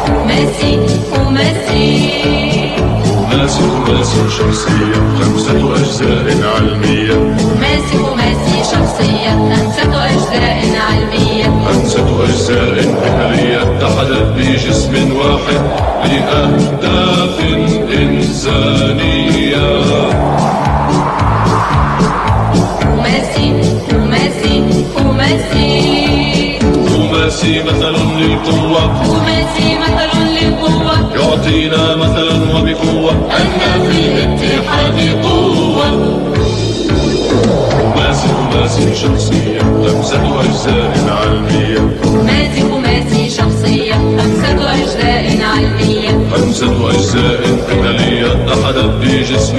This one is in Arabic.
خماسي شخصية 5 أجزاء علمية. خماسي شخصية 5 أجزاء علمية. 5 أجزاء حملية اتحدت بجسم واحد لأهداف إنسانية. خماسي مثل للقوة. يعطينا مثلا وبقوة أن في الاتحاد قوة. خماسي شخصية 5 أجزاء علمية. خماسي شخصية 5 أجزاء علمية. 5 أجزاء حملية اتحدت بجسم